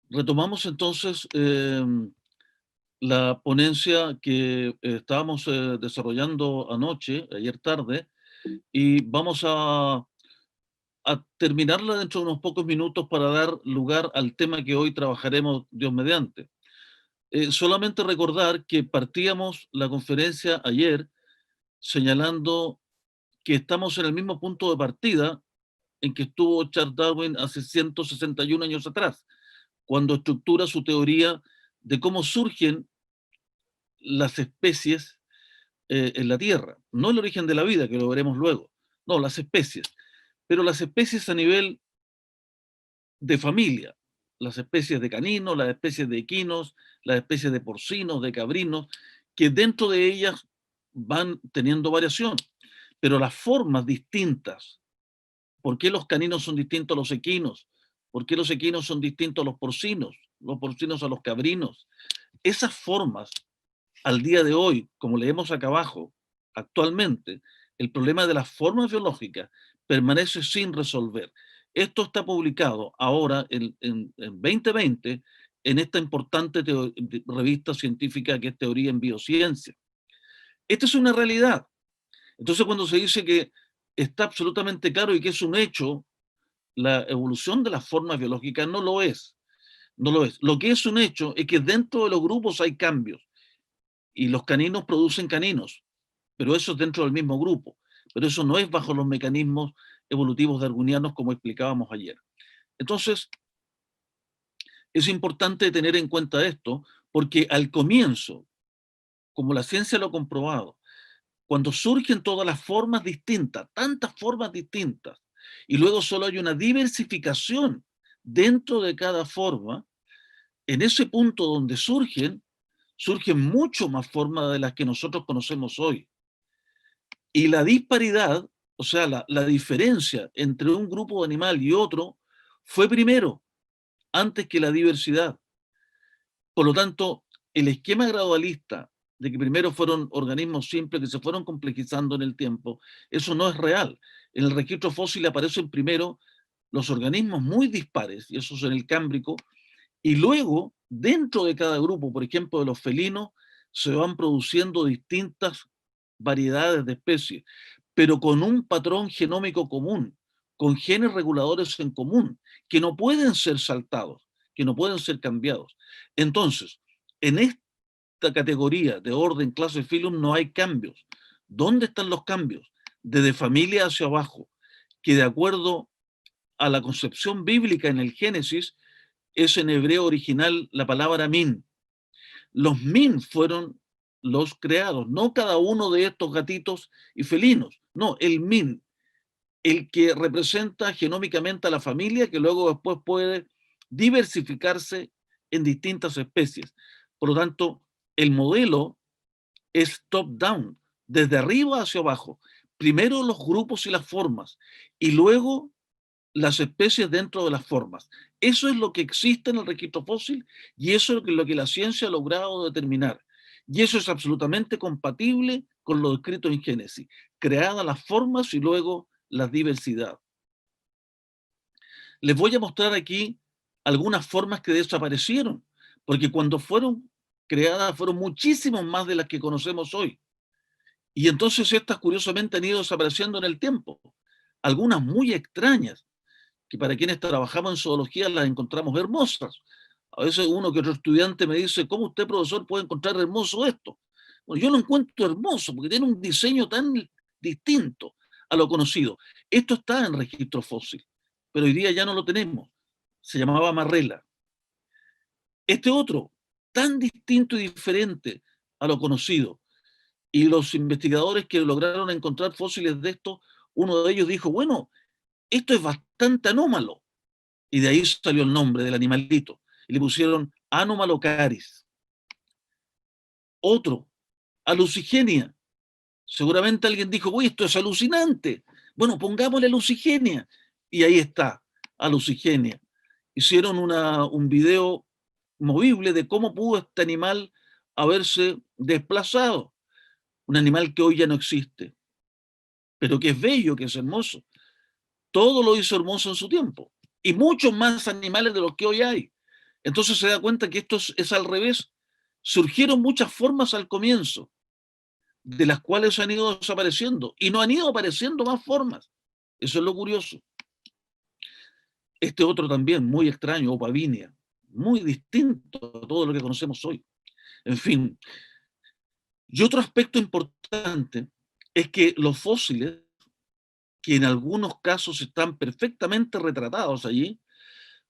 Retomamos entonces la ponencia que estábamos desarrollando anoche, ayer tarde, y vamos a terminarla dentro de unos pocos minutos para dar lugar al tema que hoy trabajaremos, Dios mediante. Solamente recordar que partíamos la conferencia ayer señalando que estamos en el mismo punto de partida en que estuvo Charles Darwin hace 161 años atrás, cuando estructura su teoría de cómo surgen las especies en la Tierra. No el origen de la vida, que lo veremos luego. No, las especies. Pero las especies a nivel de familia. Las especies de caninos, las especies de equinos, las especies de porcinos, de cabrinos, que dentro de ellas van teniendo variación. Pero las formas distintas. ¿Por qué los caninos son distintos a los equinos? ¿Por qué los equinos son distintos a los porcinos a los cabrinos? Esas formas, al día de hoy, como leemos acá abajo, actualmente, el problema de las formas biológicas permanece sin resolver. Esto está publicado ahora en 2020 en esta importante revista científica que es Teoría en Biociencia. Esta es una realidad. Entonces, cuando se dice que está absolutamente claro y que es un hecho, la evolución de las formas biológicas no lo es. No lo es. Lo que es un hecho es que dentro de los grupos hay cambios y los caninos producen caninos, pero eso es dentro del mismo grupo. Pero eso no es bajo los mecanismos evolutivos darwinianos como explicábamos ayer. Entonces, es importante tener en cuenta esto porque al comienzo, como la ciencia lo ha comprobado, cuando surgen todas las formas distintas, tantas formas distintas, y luego solo hay una diversificación dentro de cada forma, en ese punto donde surgen mucho más formas de las que nosotros conocemos hoy. Y la disparidad, o sea, la diferencia entre un grupo de animal y otro, fue primero, antes que la diversidad. Por lo tanto, el esquema gradualista de que primero fueron organismos simples que se fueron complejizando en el tiempo, eso no es real. En el registro fósil aparecen primero los organismos muy dispares, y eso es en el Cámbrico, y luego, dentro de cada grupo, por ejemplo, de los felinos, se van produciendo distintas variedades de especies, pero con un patrón genómico común, con genes reguladores en común, que no pueden ser saltados, que no pueden ser cambiados. Entonces, en esta categoría de orden, clase, filum, no hay cambios. ¿Dónde están los cambios? Desde familia hacia abajo, que de acuerdo a la concepción bíblica en el Génesis, es en hebreo original la palabra min. Los min fueron los creados, no cada uno de estos gatitos y felinos, no, el min, el que representa genómicamente a la familia que luego después puede diversificarse en distintas especies. Por lo tanto, el modelo es top-down, desde arriba hacia abajo. Primero los grupos y las formas, y luego las especies dentro de las formas. Eso es lo que existe en el registro fósil y eso es lo que la ciencia ha logrado determinar. Y eso es absolutamente compatible con lo descrito en Génesis, creadas las formas y luego la diversidad. Les voy a mostrar aquí algunas formas que desaparecieron, porque cuando fueron creadas fueron muchísimas más de las que conocemos hoy. Y entonces estas curiosamente han ido desapareciendo en el tiempo, algunas muy extrañas, que para quienes trabajamos en zoología las encontramos hermosas. A veces uno que otro estudiante me dice, ¿cómo usted, profesor, puede encontrar hermoso esto? Bueno, yo lo encuentro hermoso porque tiene un diseño tan distinto a lo conocido. Esto está en registro fósil, pero hoy día ya no lo tenemos. Se llamaba marrela. Este otro, tan distinto y diferente a lo conocido. Y los investigadores que lograron encontrar fósiles de esto, uno de ellos dijo, bueno, esto es bastante anómalo. Y de ahí salió el nombre del animalito. Y le pusieron Anomalocaris. Otro, Alucigenia. Seguramente alguien dijo, uy, esto es alucinante. Bueno, pongámosle Lucigenia. Y ahí está, Alucigenia. Hicieron un video movible de cómo pudo este animal haberse desplazado. Un animal que hoy ya no existe, pero que es bello, que es hermoso. Todo lo hizo hermoso en su tiempo. Y muchos más animales de los que hoy hay. Entonces se da cuenta que esto es al revés. Surgieron muchas formas al comienzo, de las cuales han ido desapareciendo, y no han ido apareciendo más formas. Eso es lo curioso. Este otro también, muy extraño, Opavinia, muy distinto a todo lo que conocemos hoy. En fin. Y otro aspecto importante es que los fósiles, que en algunos casos están perfectamente retratados allí,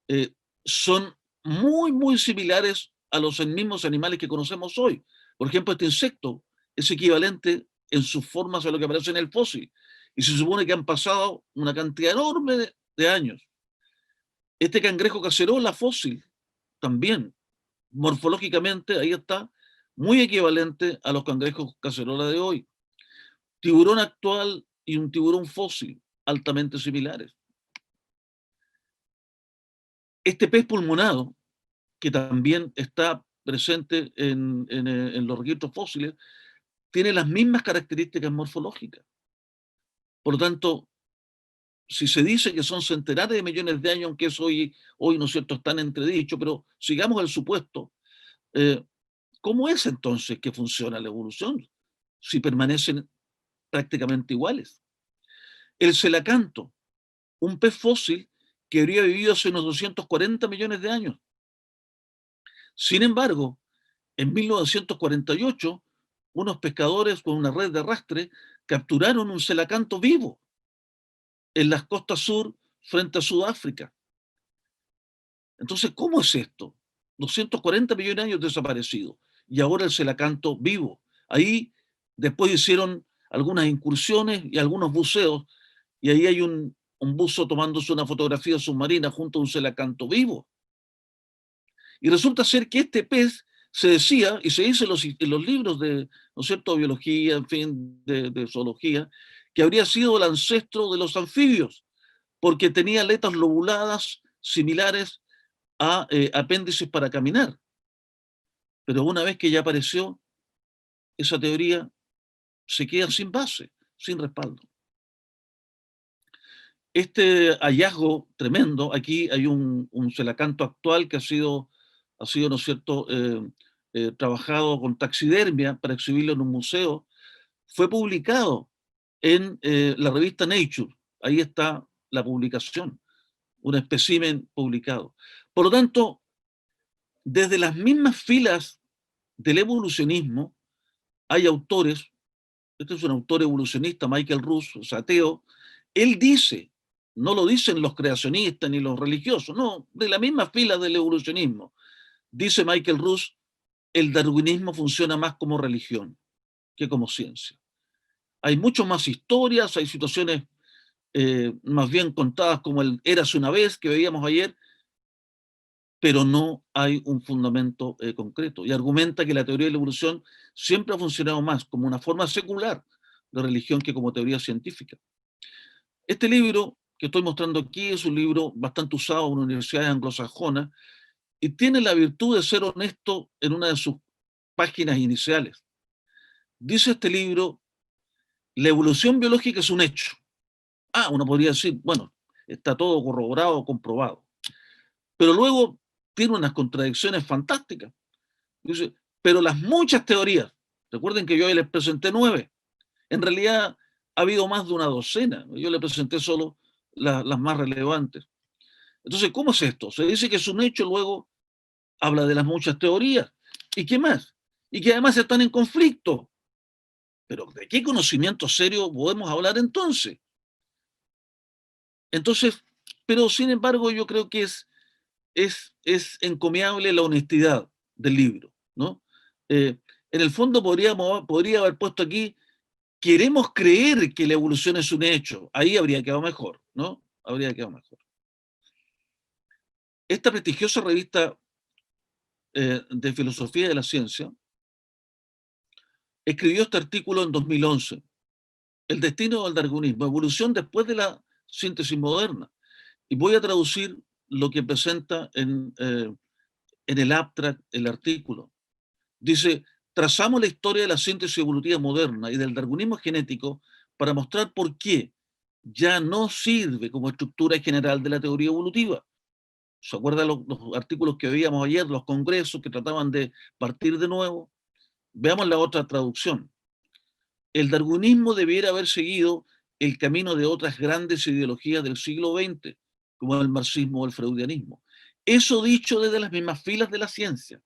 eh, son muy, muy similares a los mismos animales que conocemos hoy. Por ejemplo, este insecto es equivalente en sus formas a lo que aparece en el fósil. Y se supone que han pasado una cantidad enorme de años. Este cangrejo cacerola fósil también, morfológicamente, ahí está, muy equivalente a los cangrejos cacerola de hoy. Tiburón actual y un tiburón fósil, altamente similares. Este pez pulmonado, que también está presente en los registros fósiles, tiene las mismas características morfológicas. Por lo tanto, si se dice que son centenares de millones de años, aunque eso hoy ¿no es cierto?, está en entredicho, pero sigamos el supuesto, ¿cómo es entonces que funciona la evolución si permanecen prácticamente iguales? El celacanto, un pez fósil que habría vivido hace unos 240 millones de años. Sin embargo, en 1948, unos pescadores con una red de arrastre capturaron un celacanto vivo en las costas sur frente a Sudáfrica. Entonces, ¿cómo es esto? 240 millones de años desaparecido y ahora el celacanto vivo. Ahí después hicieron algunas incursiones y algunos buceos y ahí hay un buzo tomándose una fotografía submarina junto a un celacanto vivo. Y resulta ser que este pez se decía, y se dice en los libros de, ¿no es cierto?, biología, en fin, de zoología, que habría sido el ancestro de los anfibios, porque tenía aletas lobuladas similares a apéndices para caminar. Pero una vez que ya apareció, esa teoría se queda sin base, sin respaldo. Este hallazgo tremendo, aquí hay un celacanto actual que ha sido, ¿no es cierto?, trabajado con taxidermia para exhibirlo en un museo, fue publicado en la revista Nature. Ahí está la publicación, un espécimen publicado. Por lo tanto, desde las mismas filas del evolucionismo hay autores, este es un autor evolucionista, Michael Ruse, o sea, ateo, él dice, no lo dicen los creacionistas ni los religiosos, no, de la misma fila del evolucionismo, dice Michael Ruse, el darwinismo funciona más como religión que como ciencia. Hay mucho más historias, hay situaciones más bien contadas como el érase una vez que veíamos ayer, pero no hay un fundamento concreto. Y argumenta que la teoría de la evolución siempre ha funcionado más como una forma secular de religión que como teoría científica. Este libro que estoy mostrando aquí es un libro bastante usado en universidades anglosajonas y tiene la virtud de ser honesto en una de sus páginas iniciales. Dice este libro, la evolución biológica es un hecho. Uno podría decir, bueno, está todo corroborado, comprobado. Pero luego tiene unas contradicciones fantásticas. Dice, pero las muchas teorías, recuerden que yo hoy les presenté 9, en realidad ha habido más de una docena, yo les presenté solo las más relevantes. Entonces, ¿cómo es esto? Se dice que es un hecho, luego habla de las muchas teorías. ¿Y qué más? Y que además están en conflicto. Pero ¿de qué conocimiento serio podemos hablar entonces? Entonces, pero sin embargo yo creo que es encomiable la honestidad del libro, ¿no? En el fondo podría haber puesto aquí, queremos creer que la evolución es un hecho. Ahí habría quedado mejor, ¿no? Habría quedado mejor. Esta prestigiosa revista de filosofía de la ciencia escribió este artículo en 2011, El destino del darwinismo, evolución después de la síntesis moderna. Y voy a traducir lo que presenta en el abstract, el artículo. Dice, trazamos la historia de la síntesis evolutiva moderna y del darwinismo genético para mostrar por qué ya no sirve como estructura general de la teoría evolutiva. ¿Se acuerdan los artículos que veíamos ayer, los congresos que trataban de partir de nuevo? Veamos la otra traducción. El darwinismo debiera haber seguido el camino de otras grandes ideologías del siglo XX, como el marxismo o el freudianismo. Eso dicho desde las mismas filas de la ciencia.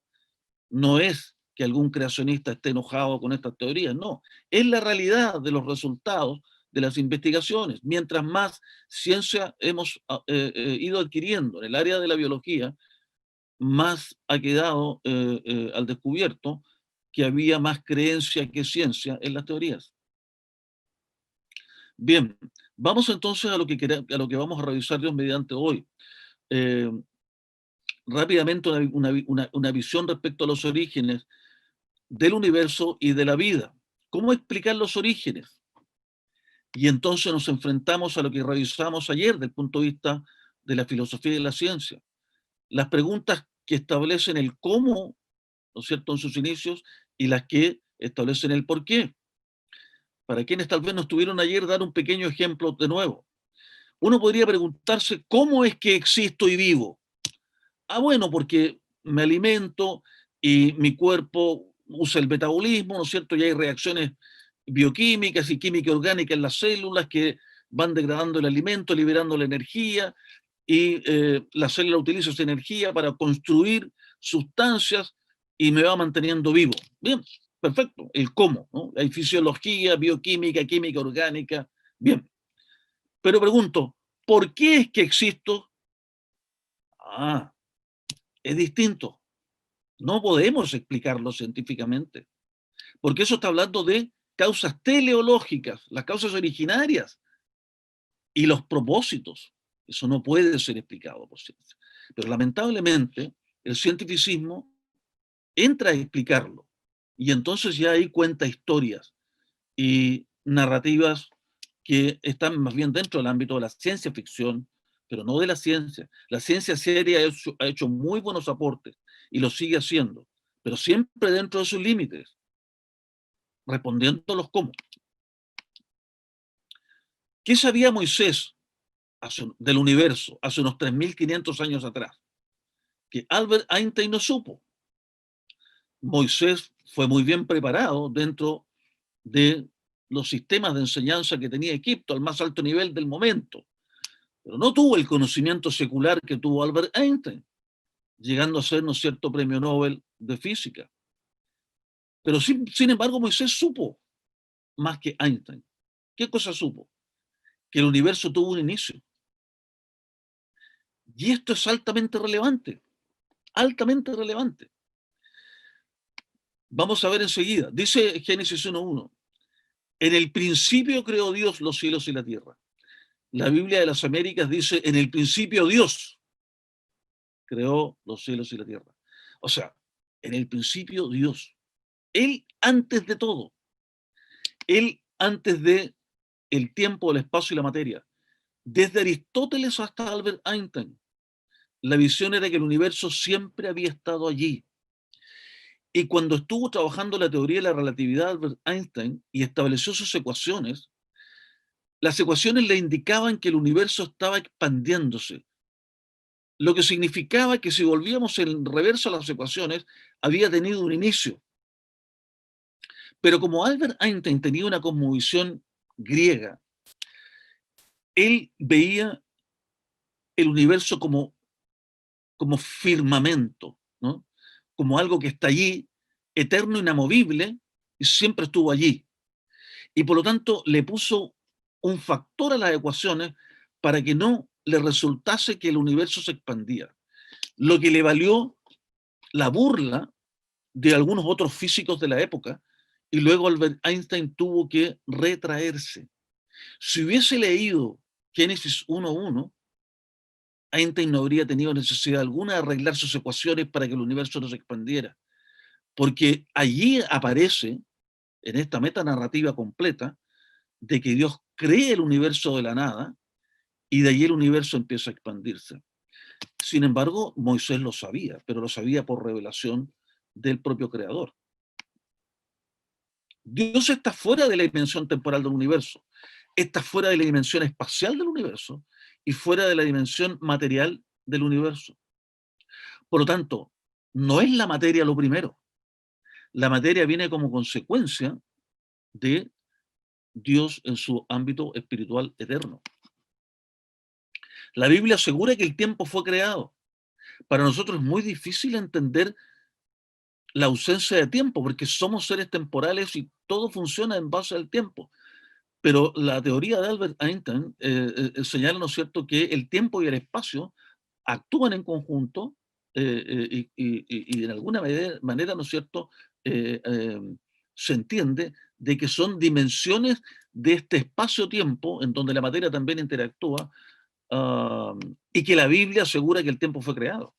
No es que algún creacionista esté enojado con estas teorías, no. Es la realidad de los resultados de las investigaciones. Mientras más ciencia hemos ido adquiriendo en el área de la biología, más ha quedado al descubierto que había más creencia que ciencia en las teorías. Bien, vamos entonces a lo que vamos a revisar Dios mediante hoy. Rápidamente una visión respecto a los orígenes del universo y de la vida. ¿Cómo explicar los orígenes? Y entonces nos enfrentamos a lo que revisamos ayer desde el punto de vista de la filosofía y de la ciencia. Las preguntas que establecen el cómo, ¿no es cierto?, en sus inicios, y las que establecen el por qué. Para quienes tal vez no estuvieron ayer, dar un pequeño ejemplo de nuevo. Uno podría preguntarse, ¿cómo es que existo y vivo? Ah, bueno, porque me alimento y mi cuerpo usa el metabolismo, ¿no es cierto? Y hay reacciones bioquímicas y química orgánica en las células que van degradando el alimento, liberando la energía, y la célula utiliza esa energía para construir sustancias y me va manteniendo vivo. Bien, perfecto. El cómo, ¿no? Hay fisiología, bioquímica, química orgánica. Bien. Pero pregunto, ¿por qué es que existo? Ah, es distinto. No podemos explicarlo científicamente, porque eso está hablando de causas teleológicas, las causas originarias y los propósitos. Eso no puede ser explicado por ciencia. Pero lamentablemente el cientificismo entra a explicarlo y entonces ya ahí cuenta historias y narrativas que están más bien dentro del ámbito de la ciencia ficción, pero no de la ciencia. La ciencia seria ha hecho muy buenos aportes y lo sigue haciendo, pero siempre dentro de sus límites, respondiendo a los cómo. ¿Qué sabía Moisés del universo hace unos 3.500 años atrás? Que Albert Einstein no supo. Moisés fue muy bien preparado dentro de los sistemas de enseñanza que tenía Egipto al más alto nivel del momento, pero no tuvo el conocimiento secular que tuvo Albert Einstein, llegando a ser, ¿no es cierto?, premio Nobel de física. Pero sin embargo Moisés supo más que Einstein. ¿Qué cosa supo? Que el universo tuvo un inicio. Y esto es altamente relevante, altamente relevante. Vamos a ver enseguida. Dice Génesis 1:1, en el principio creó Dios los cielos y la tierra. La Biblia de las Américas dice, en el principio Dios creó los cielos y la tierra. O sea, en el principio Dios. Él antes de todo. Él antes de el tiempo, el espacio y la materia. Desde Aristóteles hasta Albert Einstein, la visión era que el universo siempre había estado allí. Y cuando estuvo trabajando la teoría de la relatividad Albert Einstein y estableció sus ecuaciones, las ecuaciones le indicaban que el universo estaba expandiéndose, lo que significaba que si volvíamos en reverso a las ecuaciones, había tenido un inicio. Pero como Albert Einstein tenía una cosmovisión griega, él veía el universo como firmamento, ¿no? Como algo que está allí, eterno, inamovible, y siempre estuvo allí. Y por lo tanto le puso un factor a las ecuaciones para que no le resultase que el universo se expandía. Lo que le valió la burla de algunos otros físicos de la época, y luego Albert Einstein tuvo que retraerse. Si hubiese leído Génesis 1:1, Einstein no habría tenido necesidad alguna de arreglar sus ecuaciones para que el universo no se expandiera, porque allí aparece, en esta metanarrativa completa, de que Dios cree el universo de la nada y de ahí el universo empieza a expandirse. Sin embargo, Moisés lo sabía, pero lo sabía por revelación del propio creador. Dios está fuera de la dimensión temporal del universo, está fuera de la dimensión espacial del universo y fuera de la dimensión material del universo. Por lo tanto, no es la materia lo primero. La materia viene como consecuencia de Dios en su ámbito espiritual eterno. La Biblia asegura que el tiempo fue creado. Para nosotros es muy difícil entender la ausencia de tiempo, porque somos seres temporales y todo funciona en base al tiempo. Pero la teoría de Albert Einstein señala, ¿no es cierto?, que el tiempo y el espacio actúan en conjunto y de alguna manera, ¿no es cierto?, se entiende de que son dimensiones de este espacio-tiempo en donde la materia también interactúa y que la Biblia asegura que el tiempo fue creado.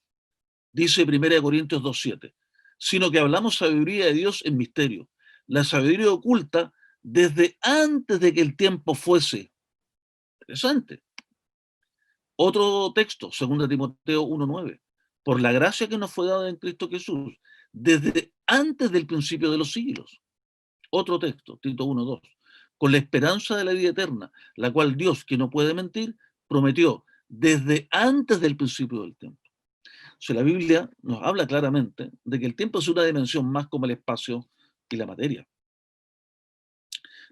Dice 1 Corintios 2:7, sino que hablamos sabiduría de Dios en misterio, la sabiduría oculta desde antes de que el tiempo fuese. Interesante. Otro texto, 2 Timoteo 1:9, por la gracia que nos fue dada en Cristo Jesús, desde antes del principio de los siglos. Otro texto, Tito 1:2, con la esperanza de la vida eterna, la cual Dios, que no puede mentir, prometió desde antes del principio del tiempo. O sea, la Biblia nos habla claramente de que el tiempo es una dimensión más como el espacio y la materia.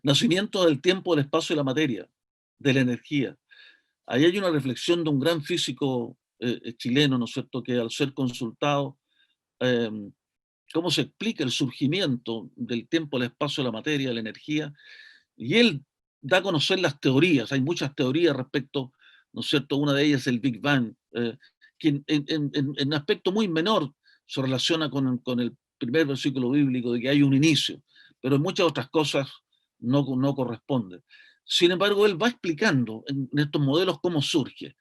Nacimiento del tiempo, del espacio y la materia, de la energía. Ahí hay una reflexión de un gran físico chileno, ¿no es cierto?, que al ser consultado, eh, cómo se explica el surgimiento del tiempo, el espacio, la materia, la energía, y él da a conocer las teorías. Hay muchas teorías respecto, ¿no es cierto?, una de ellas es el Big Bang, que en un aspecto muy menor se relaciona con el primer versículo bíblico de que hay un inicio, pero en muchas otras cosas no corresponde. Sin embargo, él va explicando en estos modelos cómo surge.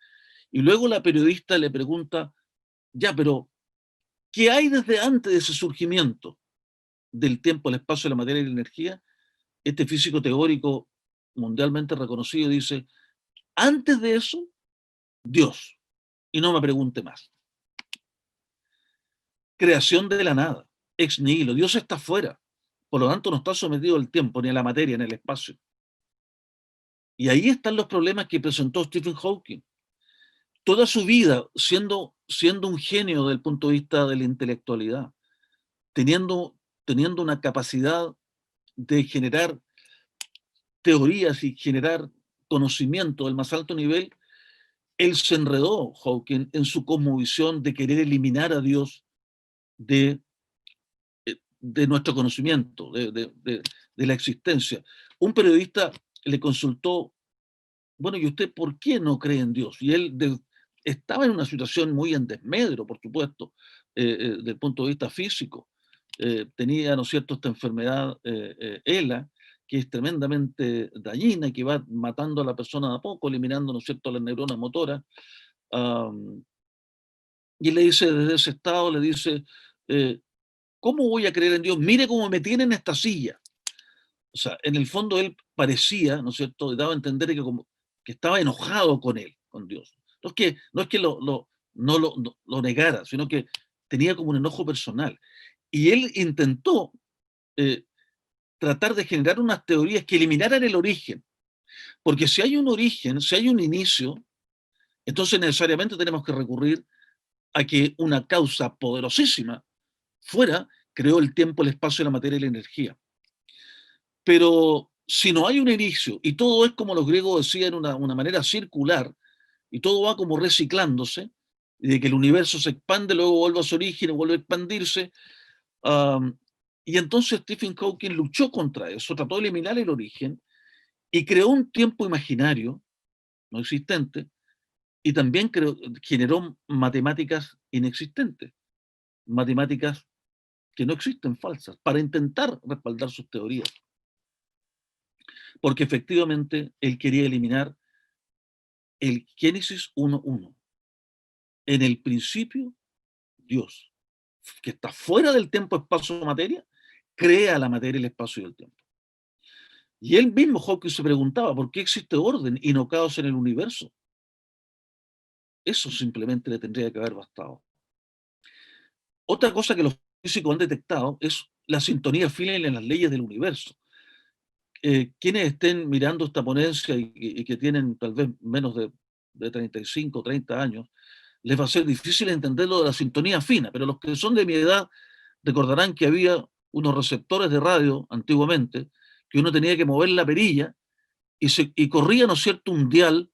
Y luego la periodista le pregunta, ya, pero ¿qué hay desde antes de ese surgimiento del tiempo, el espacio, la materia y la energía? Este físico teórico mundialmente reconocido dice, antes de eso, Dios. Y no me pregunte más. Creación de la nada, ex nihilo. Dios está fuera. Por lo tanto, no está sometido al tiempo, ni a la materia, ni al espacio. Y ahí están los problemas que presentó Stephen Hawking. Toda su vida siendo un genio desde el punto de vista de la intelectualidad, teniendo una capacidad de generar teorías y generar conocimiento del más alto nivel, él se enredó, Hawking, en su cosmovisión de querer eliminar a Dios de nuestro conocimiento, de la existencia. Un periodista le consultó, bueno, ¿y usted por qué no cree en Dios? Y él estaba en una situación muy en desmedro, por supuesto, desde el punto de vista físico. Tenía, ¿no es cierto?, esta enfermedad ELA, que es tremendamente dañina y que va matando a la persona de a poco, eliminando, ¿no es cierto?, las neuronas motoras. Y le dice, desde ese estado, le dice, ¿cómo voy a creer en Dios? Mire cómo me tiene en esta silla. O sea, en el fondo él parecía, ¿no es cierto?, daba a entender que estaba enojado con él, con Dios. No es que lo negara, sino que tenía como un enojo personal. Y él intentó eh, tratar de generar unas teorías que eliminaran el origen. Porque si hay un origen, si hay un inicio, entonces necesariamente tenemos que recurrir a que una causa poderosísima fuera creó el tiempo, el espacio, la materia y la energía. Pero si no hay un inicio y todo es como los griegos decían, una manera circular, y todo va como reciclándose, y de que el universo se expande, luego vuelve a su origen y vuelve a expandirse, y entonces Stephen Hawking luchó contra eso, trató de eliminar el origen y creó un tiempo imaginario, no existente, y también generó matemáticas inexistentes, matemáticas que no existen, falsas, para intentar respaldar sus teorías. Porque efectivamente él quería eliminar el Génesis 1:1. En el principio, Dios, que está fuera del tiempo, espacio, materia, crea la materia, el espacio y el tiempo. Y él mismo, Hawking, se preguntaba, ¿por qué existe orden y no caos en el universo? Eso simplemente le tendría que haber bastado. Otra cosa que los físicos han detectado es la sintonía fina en las leyes del universo. Quienes estén mirando esta ponencia y que tienen tal vez menos de 35, 30 años, les va a ser difícil entender lo de la sintonía fina, pero los que son de mi edad recordarán que había unos receptores de radio antiguamente, que uno tenía que mover la perilla y corría, ¿no es cierto?, un dial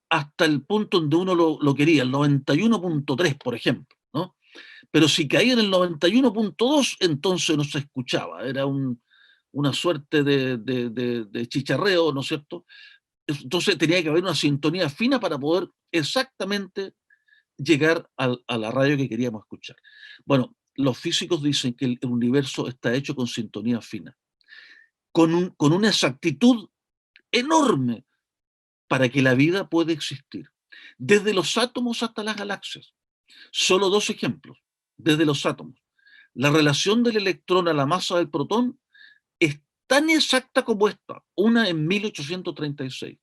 hasta el punto donde uno lo quería, el 91.3, por ejemplo, ¿no? Pero si caía en el 91.2, entonces no se escuchaba, era una suerte de chicharreo, ¿no es cierto? Entonces tenía que haber una sintonía fina para poder exactamente llegar a la radio que queríamos escuchar. Bueno, los físicos dicen que el universo está hecho con sintonía fina, con una exactitud enorme para que la vida pueda existir. Desde los átomos hasta las galaxias. Solo dos ejemplos. Desde los átomos. La relación del electrón a la masa del protón es tan exacta como esta, una en 1836.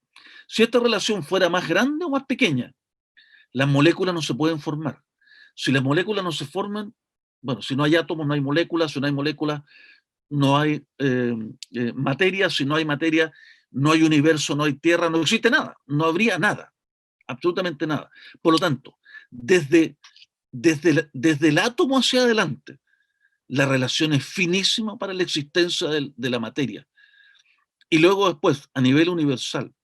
Si esta relación fuera más grande o más pequeña, las moléculas no se pueden formar. Si las moléculas no se forman, bueno, si no hay átomos, no hay moléculas, si no hay moléculas, no hay materia, si no hay materia, no hay universo, no hay tierra, no existe nada, no habría nada, absolutamente nada. Por lo tanto, desde el átomo hacia adelante, la relación es finísima para la existencia de la materia. Y luego después, a nivel universal,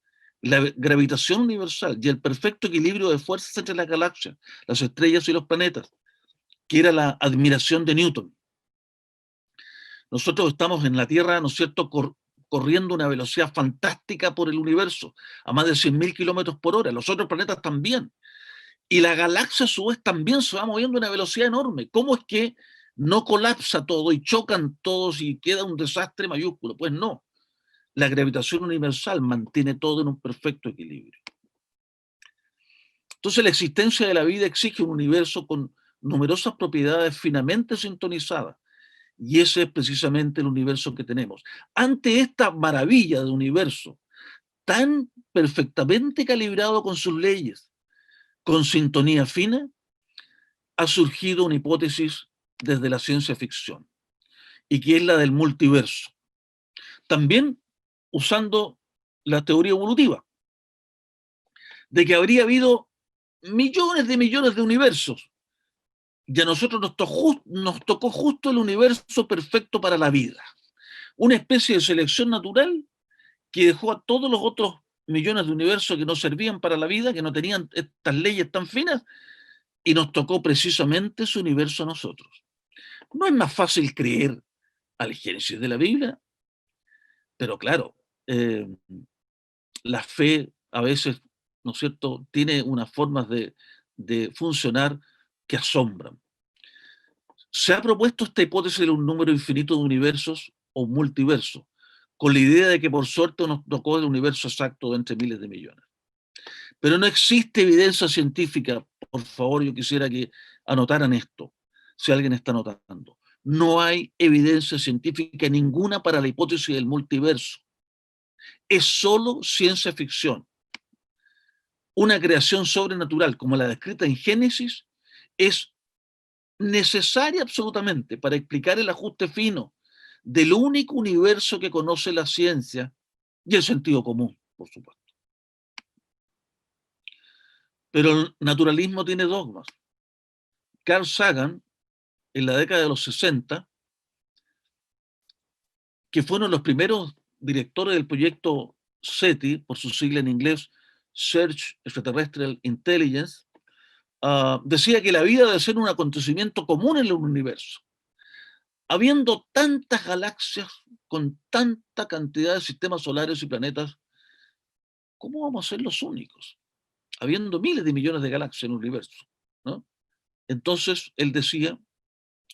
la gravitación universal y el perfecto equilibrio de fuerzas entre las galaxias, las estrellas y los planetas, que era la admiración de Newton. Nosotros estamos en la Tierra, ¿no es cierto?, corriendo una velocidad fantástica por el universo, a más de 100.000 kilómetros por hora. Los otros planetas también. Y la galaxia a su vez también se va moviendo a una velocidad enorme. ¿Cómo es que no colapsa todo y chocan todos y queda un desastre mayúsculo? Pues no. La gravitación universal mantiene todo en un perfecto equilibrio. Entonces la existencia de la vida exige un universo con numerosas propiedades finamente sintonizadas. Y ese es precisamente el universo que tenemos. Ante esta maravilla de universo, tan perfectamente calibrado con sus leyes, con sintonía fina, ha surgido una hipótesis desde la ciencia ficción, y que es la del multiverso. También usando la teoría evolutiva, de que habría habido millones de universos, y a nosotros nos tocó justo el universo perfecto para la vida. Una especie de selección natural que dejó a todos los otros millones de universos que no servían para la vida, que no tenían estas leyes tan finas, y nos tocó precisamente ese universo a nosotros. ¿No es más fácil creer al Génesis de la Biblia? Pero claro, la fe a veces, ¿no es cierto?, tiene unas formas de funcionar que asombran. Se ha propuesto esta hipótesis de un número infinito de universos o multiversos, con la idea de que por suerte nos tocó el universo exacto de entre miles de millones. Pero no existe evidencia científica, por favor, yo quisiera que anotaran esto, si alguien está anotando. No hay evidencia científica ninguna para la hipótesis del multiverso. Es solo ciencia ficción. Una creación sobrenatural como la descrita en Génesis es necesaria absolutamente para explicar el ajuste fino del único universo que conoce la ciencia y el sentido común, por supuesto. Pero el naturalismo tiene dogmas. Carl Sagan, en la década de los 60, que fueron los primeros directores del proyecto SETI, por su sigla en inglés, Search Extraterrestrial Intelligence, decía que la vida debe ser un acontecimiento común en el universo. Habiendo tantas galaxias con tanta cantidad de sistemas solares y planetas, ¿cómo vamos a ser los únicos? Habiendo miles de millones de galaxias en el universo, ¿no? Entonces, él decía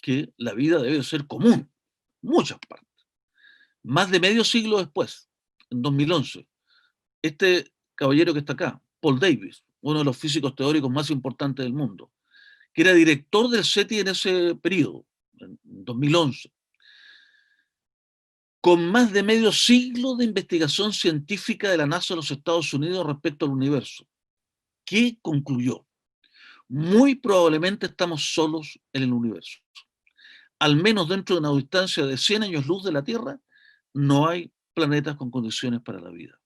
que la vida debe ser común, muchas partes. Más de medio siglo después, en 2011, este caballero que está acá, Paul Davies, uno de los físicos teóricos más importantes del mundo, que era director del SETI en ese periodo, en 2011, con más de medio siglo de investigación científica de la NASA de los Estados Unidos respecto al universo, ¿qué concluyó? Muy probablemente estamos solos en el universo. Al menos dentro de una distancia de 100 años luz de la Tierra, no hay planetas con condiciones para la vida.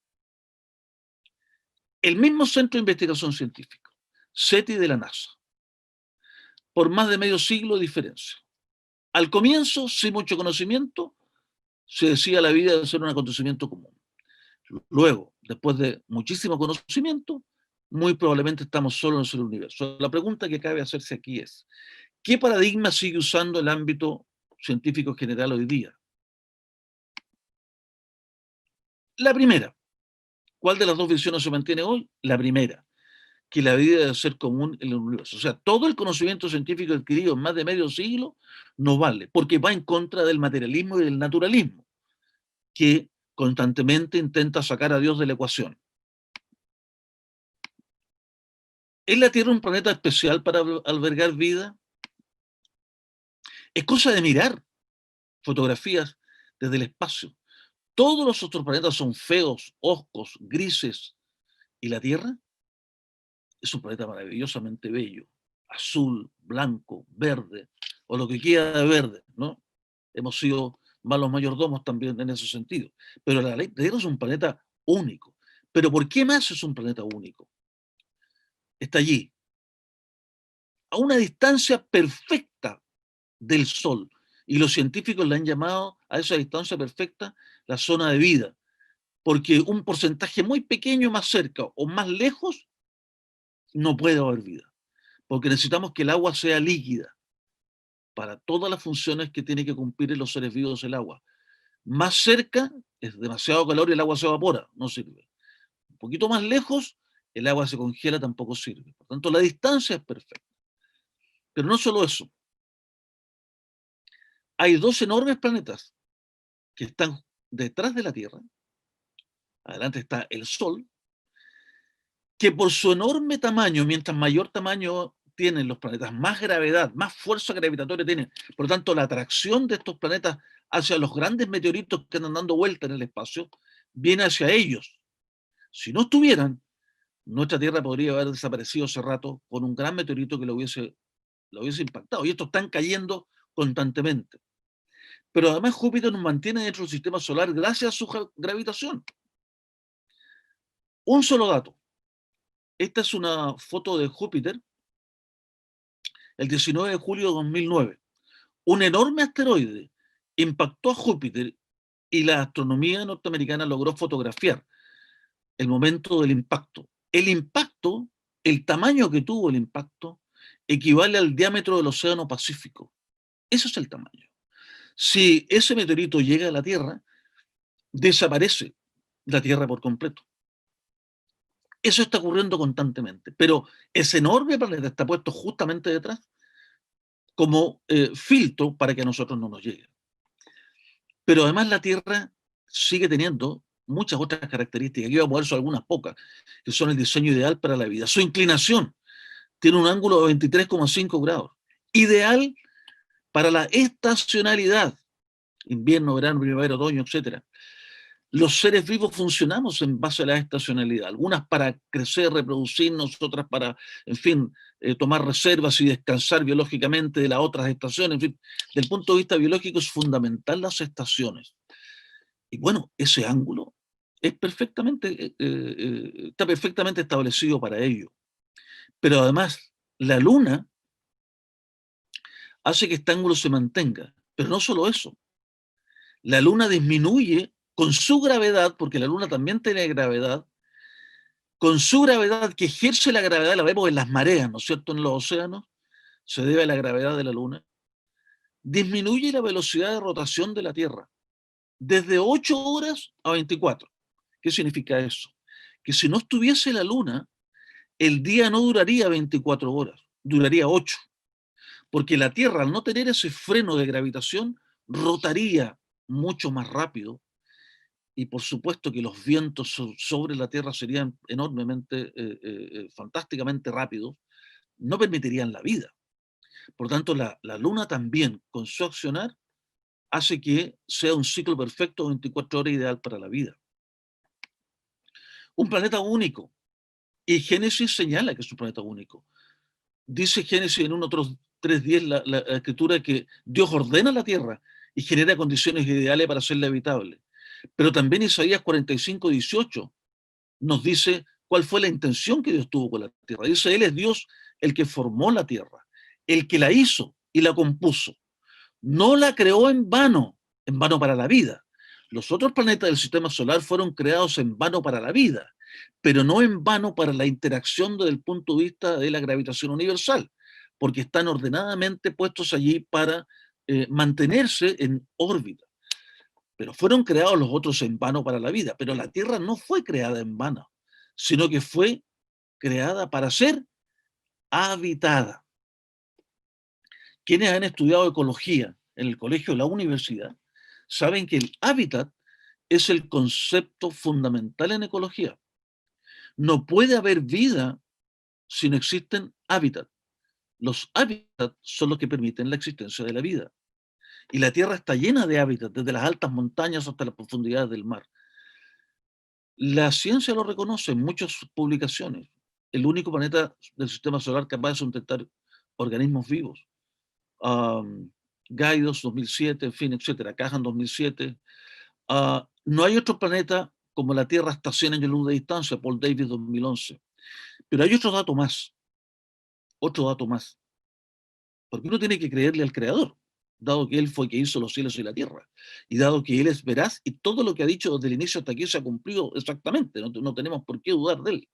El mismo centro de investigación científica SETI de la NASA. Por más de medio siglo de diferencia. Al comienzo, sin mucho conocimiento, se decía la vida debe ser un acontecimiento común. Luego, después de muchísimo conocimiento, muy probablemente estamos solos en el universo. La pregunta que cabe hacerse aquí es, ¿qué paradigma sigue usando el ámbito científico general hoy día? La primera. ¿Cuál de las dos visiones se mantiene hoy? La primera, que la vida debe ser común en el universo. O sea, todo el conocimiento científico adquirido en más de medio siglo no vale, porque va en contra del materialismo y del naturalismo, que constantemente intenta sacar a Dios de la ecuación. ¿Es la Tierra un planeta especial para albergar vida? Es cosa de mirar fotografías desde el espacio. Todos los otros planetas son feos, hoscos, grises, y la Tierra es un planeta maravillosamente bello, azul, blanco, verde, o lo que queda de verde, ¿no? Hemos sido malos mayordomos también en ese sentido. Pero la Tierra es un planeta único. ¿Pero por qué más es un planeta único? Está allí, a una distancia perfecta del Sol. Y los científicos le han llamado a esa distancia perfecta la zona de vida, porque un porcentaje muy pequeño más cerca o más lejos no puede haber vida, porque necesitamos que el agua sea líquida para todas las funciones que tiene que cumplir en los seres vivos el agua. Más cerca es demasiado calor y el agua se evapora, no sirve. Un poquito más lejos, el agua se congela, tampoco sirve. Por tanto, la distancia es perfecta. Pero no solo eso. Hay dos enormes planetas que están detrás de la Tierra. Adelante está el Sol, que por su enorme tamaño, mientras mayor tamaño tienen los planetas, más gravedad, más fuerza gravitatoria tienen. Por lo tanto, la atracción de estos planetas hacia los grandes meteoritos que andan dando vuelta en el espacio viene hacia ellos. Si no estuvieran, nuestra Tierra podría haber desaparecido hace rato con un gran meteorito que lo hubiese impactado. Y estos están cayendo constantemente. Pero además Júpiter nos mantiene dentro del sistema solar gracias a su gravitación. Un solo dato. Esta es una foto de Júpiter el 19 de julio de 2009. Un enorme asteroide impactó a Júpiter y la astronomía norteamericana logró fotografiar el momento del impacto. El impacto, el tamaño que tuvo el impacto, equivale al diámetro del Océano Pacífico. Ese es el tamaño. Si ese meteorito llega a la Tierra, desaparece la Tierra por completo. Eso está ocurriendo constantemente, pero ese enorme planeta está puesto justamente detrás como filtro para que a nosotros no nos llegue. Pero además la Tierra sigue teniendo muchas otras características. Aquí voy a poner algunas pocas, que son el diseño ideal para la vida. Su inclinación tiene un ángulo de 23,5 grados. Ideal para la estacionalidad. Invierno, verano, primavera, otoño, etc. Los seres vivos funcionamos en base a la estacionalidad. Algunas para crecer, reproducirnos, otras para, en fin, tomar reservas y descansar biológicamente de las otras estaciones. En fin, desde el punto de vista biológico es fundamental las estaciones. Y bueno, ese ángulo es está perfectamente establecido para ello. Pero además, la Luna hace que este ángulo se mantenga. Pero no solo eso. La Luna disminuye con su gravedad, porque la Luna también tiene gravedad, con su gravedad que ejerce la gravedad, la vemos en las mareas, ¿no es cierto?, en los océanos, se debe a la gravedad de la Luna, disminuye la velocidad de rotación de la Tierra desde 8 horas a 24. ¿Qué significa eso? Que si no estuviese la Luna, el día no duraría 24 horas, duraría 8. Porque la Tierra, al no tener ese freno de gravitación, rotaría mucho más rápido. Y por supuesto que los vientos sobre la Tierra serían enormemente, fantásticamente rápidos, no permitirían la vida. Por tanto, la Luna también, con su accionar, hace que sea un ciclo perfecto, 24 horas ideal para la vida. Un planeta único. Y Génesis señala que es un planeta único. Dice Génesis en 1:3:10 la escritura que Dios ordena la Tierra y genera condiciones ideales para hacerla habitable. Pero también Isaías 45:18 nos dice, cuál fue la intención que Dios tuvo con la tierra. Dice, Él es Dios el que formó la tierra, el que la hizo y la compuso. No la creó en vano para la vida. Los otros planetas del sistema solar fueron creados en vano para la vida, pero no en vano para la interacción desde el punto de vista de la gravitación universal, porque están ordenadamente puestos allí para mantenerse en órbita. Pero fueron creados los otros en vano para la vida. Pero la Tierra no fue creada en vano, sino que fue creada para ser habitada. Quienes han estudiado ecología en el colegio o la universidad saben que el hábitat es el concepto fundamental en ecología. No puede haber vida si no existen hábitats. Los hábitats son los que permiten la existencia de la vida. Y la Tierra está llena de hábitats, desde las altas montañas hasta las profundidades del mar. La ciencia lo reconoce en muchas publicaciones. El único planeta del sistema solar capaz de sustentar organismos vivos. Gaidos 2007, en fin, etcétera. Cajan 2007. No hay otro planeta como la Tierra hasta 100 años luz de distancia, Paul Davis 2011. Pero hay otro dato más. Porque uno tiene que creerle al Creador, dado que Él fue quien hizo los cielos y la tierra, y dado que Él es veraz, y todo lo que ha dicho desde el inicio hasta aquí se ha cumplido exactamente, no tenemos por qué dudar de Él.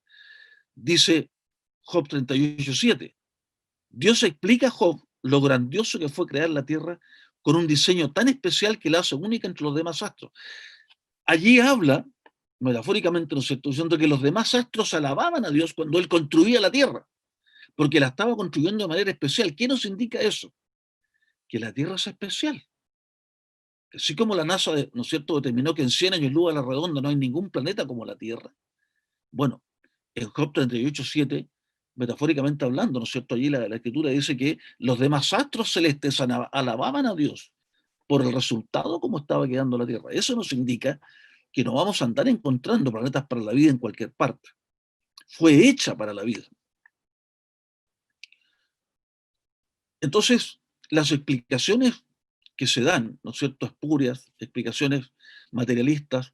Dice Job 38:7, Dios explica a Job lo grandioso que fue crear la tierra con un diseño tan especial que la hace única entre los demás astros. Allí habla, metafóricamente, ¿no es cierto?, diciendo que los demás astros alababan a Dios cuando Él construía la tierra, porque la estaba construyendo de manera especial. ¿Qué nos indica eso? Que la Tierra es especial. Así como la NASA, ¿no es cierto?, determinó que en 100 años luz a la redonda no hay ningún planeta como la Tierra. Bueno, en Job 38:7, metafóricamente hablando, ¿no es cierto?, allí la escritura dice que los demás astros celestes alababan a Dios por el resultado como estaba quedando la Tierra. Eso nos indica que no vamos a andar encontrando planetas para la vida en cualquier parte. Fue hecha para la vida. Entonces, las explicaciones que se dan, ¿no es cierto?, espurias, explicaciones materialistas,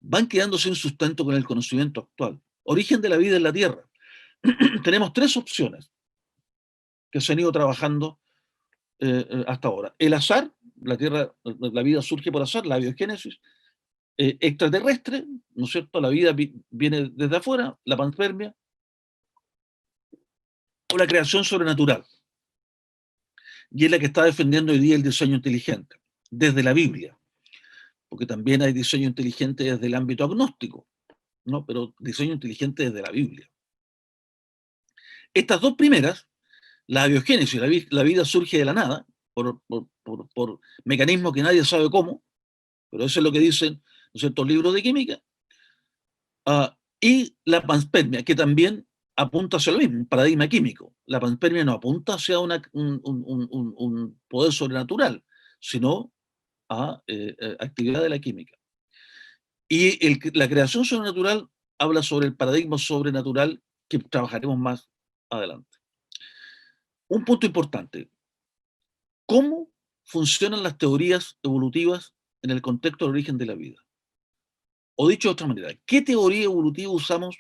van quedando sin sustento con el conocimiento actual. Origen de la vida en la Tierra. Tenemos tres opciones que se han ido trabajando hasta ahora. El azar, la Tierra, la vida surge por azar, la biogénesis. Extraterrestre, ¿no es cierto?, la vida viene desde afuera, la panspermia. O la creación sobrenatural. Y es la que está defendiendo hoy día el diseño inteligente, desde la Biblia. Porque también hay diseño inteligente desde el ámbito agnóstico, ¿no? Pero diseño inteligente desde la Biblia. Estas dos primeras, la biogénesis, la vida surge de la nada, por mecanismos que nadie sabe cómo, pero eso es lo que dicen, ¿no es cierto?, libros de química, y la panspermia, que también apunta hacia lo mismo, un paradigma químico. La panspermia no apunta hacia un poder sobrenatural, sino a actividad de la química. Y la creación sobrenatural habla sobre el paradigma sobrenatural que trabajaremos más adelante. Un punto importante. ¿Cómo funcionan las teorías evolutivas en el contexto del origen de la vida? O dicho de otra manera, ¿qué teoría evolutiva usamos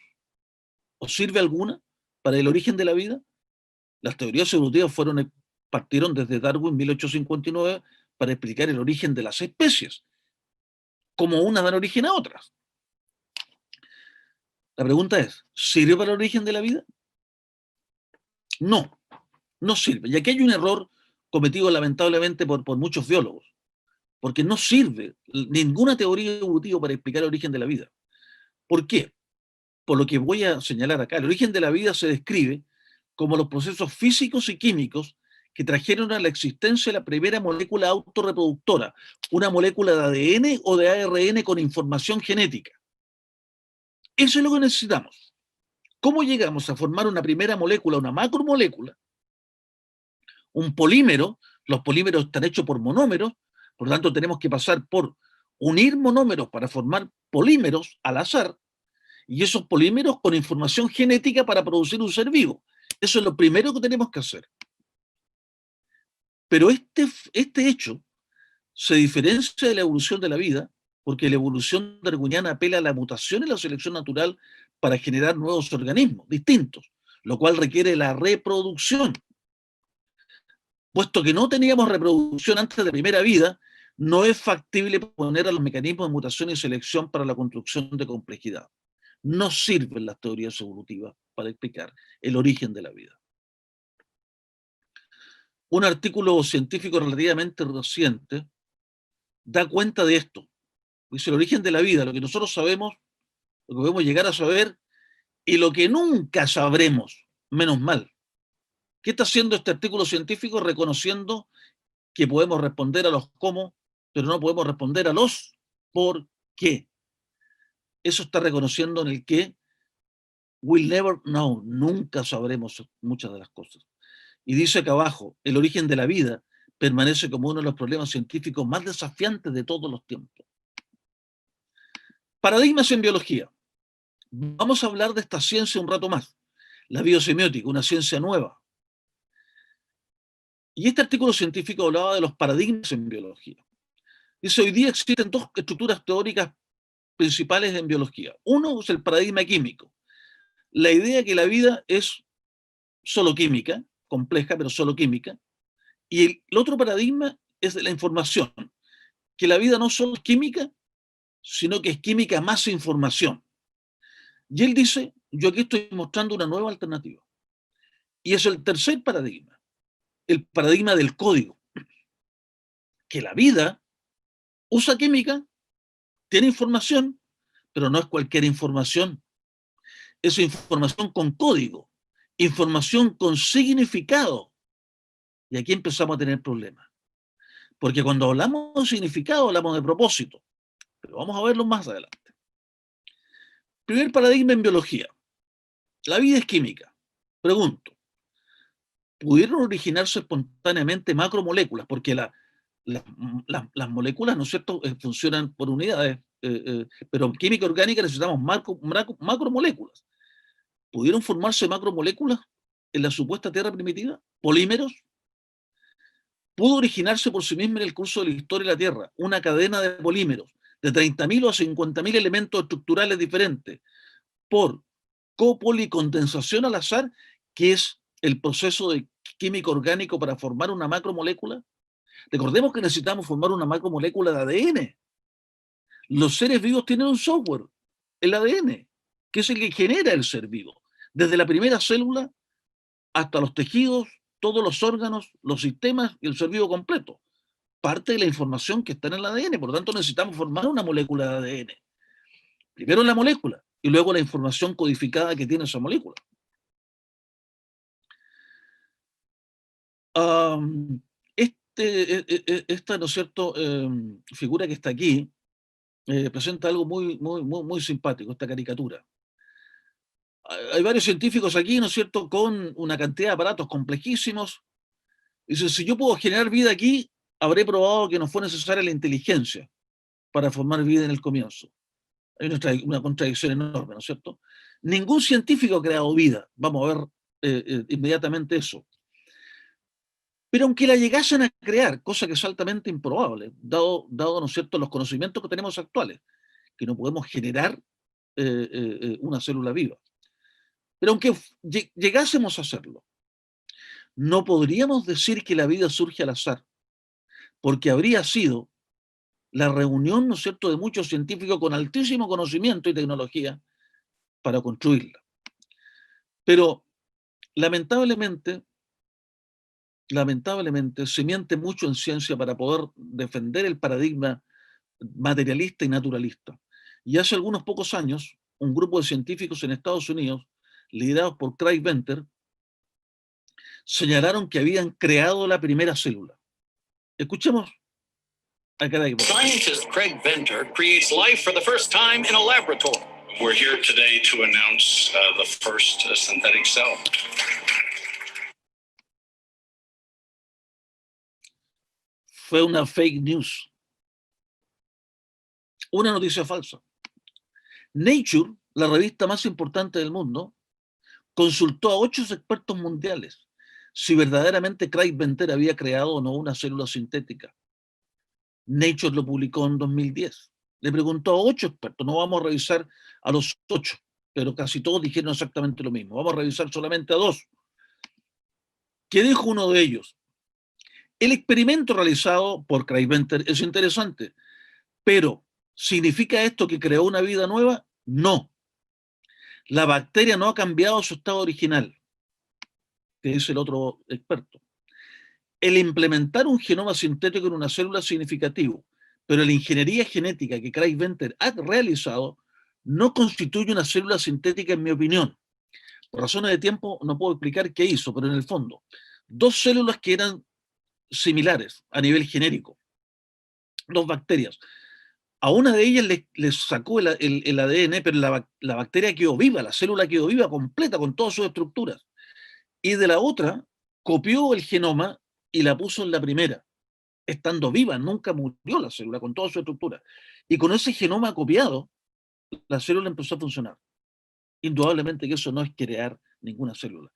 o sirve alguna para el origen de la vida? Las teorías evolutivas partieron desde Darwin en 1859 para explicar el origen de las especies, cómo unas dan origen a otras. La pregunta es, ¿sirve para el origen de la vida? No, no sirve. Y aquí hay un error cometido lamentablemente por muchos biólogos, porque no sirve ninguna teoría evolutiva para explicar el origen de la vida. ¿Por qué? Por lo que voy a señalar acá. El origen de la vida se describe como los procesos físicos y químicos que trajeron a la existencia la primera molécula autorreproductora, una molécula de ADN o de ARN con información genética. Eso es lo que necesitamos. ¿Cómo llegamos a formar una primera molécula, una macromolécula? Un polímero, los polímeros están hechos por monómeros, por lo tanto tenemos que pasar por unir monómeros para formar polímeros al azar, y esos polímeros con información genética para producir un ser vivo. Eso es lo primero que tenemos que hacer. Pero este hecho se diferencia de la evolución de la vida, porque la evolución darwiniana apela a la mutación y la selección natural para generar nuevos organismos distintos, lo cual requiere la reproducción. Puesto que no teníamos reproducción antes de primera vida, no es factible poner a los mecanismos de mutación y selección para la construcción de complejidad. No sirven las teorías evolutivas para explicar el origen de la vida. Un artículo científico relativamente reciente da cuenta de esto. Dice el origen de la vida, lo que nosotros sabemos, lo que podemos llegar a saber y lo que nunca sabremos, menos mal. ¿Qué está haciendo este artículo científico? Reconociendo que podemos responder a los cómo, pero no podemos responder a los por qué. Eso está reconociendo en el que we'll never know, nunca sabremos muchas de las cosas. Y dice acá abajo, el origen de la vida permanece como uno de los problemas científicos más desafiantes de todos los tiempos. Paradigmas en biología. Vamos a hablar de esta ciencia un rato más. La biosemiótica, una ciencia nueva. Y este artículo científico hablaba de los paradigmas en biología. Dice, hoy día existen dos estructuras teóricas principales en biología. Uno es el paradigma químico. La idea que la vida es solo química, compleja, pero solo química. Y el otro paradigma es de la información, que la vida no solo es química, sino que es química más información. Y él dice, yo aquí estoy mostrando una nueva alternativa. Y es el tercer paradigma, el paradigma del código. Que la vida usa química, tiene información, pero no es cualquier información. Es información con código, información con significado. Y aquí empezamos a tener problemas. Porque cuando hablamos de significado, hablamos de propósito. Pero vamos a verlo más adelante. Primer paradigma en biología. La vida es química. Pregunto, ¿pudieron originarse espontáneamente macromoléculas? Porque las moléculas, ¿no es cierto?, funcionan por unidades, pero en química orgánica necesitamos macromoléculas. ¿Pudieron formarse macromoléculas en la supuesta Tierra primitiva? ¿Polímeros? ¿Pudo originarse por sí misma en el curso de la historia de la Tierra una cadena de polímeros de 30.000 o 50.000 elementos estructurales diferentes por copolicondensación al azar, que es el proceso de química orgánico para formar una macromolécula? Recordemos que necesitamos formar una macromolécula de ADN. Los seres vivos tienen un software, el ADN, que es el que genera el ser vivo. Desde la primera célula hasta los tejidos, todos los órganos, los sistemas y el ser vivo completo. Parte de la información que está en el ADN, por lo tanto necesitamos formar una molécula de ADN. Primero la molécula y luego la información codificada que tiene esa molécula. Esta, ¿no es cierto?, figura que está aquí presenta algo muy simpático, esta caricatura. Hay varios científicos aquí, ¿no es cierto?, con una cantidad de aparatos complejísimos. Dicen, si yo puedo generar vida aquí, habré probado que no fue necesaria la inteligencia para formar vida en el comienzo. Hay una contradicción enorme, ¿no es cierto? Ningún científico ha creado vida. Vamos a ver inmediatamente eso. Pero aunque la llegasen a crear, cosa que es altamente improbable, dado ¿no es cierto?, los conocimientos que tenemos actuales, que no podemos generar una célula viva. Pero aunque llegásemos a hacerlo, no podríamos decir que la vida surge al azar, porque habría sido la reunión, ¿no es cierto?, de muchos científicos con altísimo conocimiento y tecnología para construirla. Pero lamentablemente se miente mucho en ciencia para poder defender el paradigma materialista y naturalista. Y hace algunos pocos años, un grupo de científicos en Estados Unidos, liderados por Craig Venter, señalaron que habían creado la primera célula. Escuchemos a Craig Venter. Scientist Craig Venter creates life for the first time in a laboratory. We're here today to announce the first synthetic cell. Fue una fake news. Una noticia falsa. Nature, la revista más importante del mundo, consultó a 8 expertos mundiales si verdaderamente Craig Venter había creado o no una célula sintética. Nature lo publicó en 2010. Le preguntó a 8 expertos, no vamos a revisar a los 8, pero casi todos dijeron exactamente lo mismo. Vamos a revisar solamente a dos. ¿Qué dijo uno de ellos? El experimento realizado por Craig Venter es interesante, pero ¿significa esto que creó una vida nueva? No. La bacteria no ha cambiado su estado original, que dice el otro experto. El implementar un genoma sintético en una célula es significativo, pero la ingeniería genética que Craig Venter ha realizado no constituye una célula sintética, en mi opinión. Por razones de tiempo no puedo explicar qué hizo, pero en el fondo, dos células que eran similares a nivel genérico, dos bacterias. A una de ellas le sacó el ADN, pero la bacteria quedó viva, la célula quedó viva completa con todas sus estructuras. Y de la otra copió el genoma y la puso en la primera, estando viva, nunca murió la célula con toda su estructura. Y con ese genoma copiado, la célula empezó a funcionar. Indudablemente que eso no es crear ninguna célula.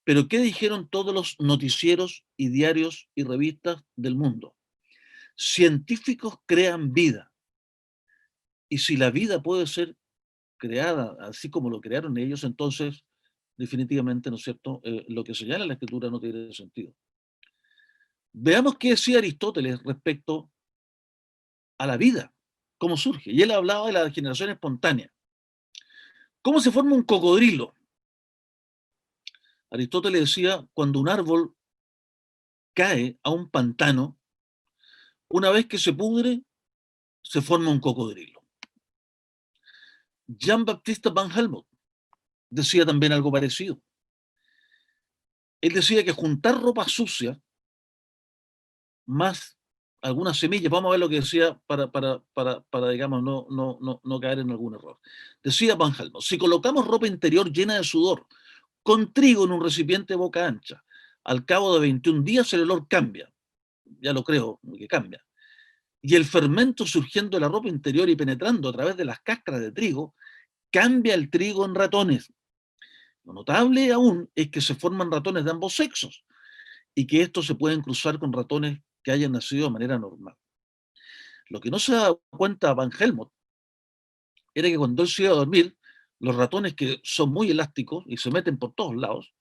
Pero ¿qué dijeron todos los noticieros y diarios y revistas del mundo? Científicos crean vida. Y si la vida puede ser creada así como lo crearon ellos, entonces definitivamente, ¿no es cierto?, lo que señala la escritura no tiene sentido. Veamos qué decía Aristóteles respecto a la vida, cómo surge. Y él hablaba de la generación espontánea. ¿Cómo se forma un cocodrilo? Aristóteles decía, cuando un árbol cae a un pantano, una vez que se pudre, se forma un cocodrilo. Jean-Baptiste Van Helmont decía también algo parecido. Él decía que juntar ropa sucia más algunas semillas, vamos a ver lo que decía para digamos, no caer en algún error. Decía Van Helmont, si colocamos ropa interior llena de sudor con trigo en un recipiente boca ancha, al cabo de 21 días el olor cambia, ya lo creo que cambia, y el fermento surgiendo de la ropa interior y penetrando a través de las cáscaras de trigo, cambia el trigo en ratones. Lo notable aún es que se forman ratones de ambos sexos y que estos se pueden cruzar con ratones que hayan nacido de manera normal. Lo que no se da cuenta Van Helmont era que cuando él se iba a dormir, los ratones, que son muy elásticos y se meten por todos lados,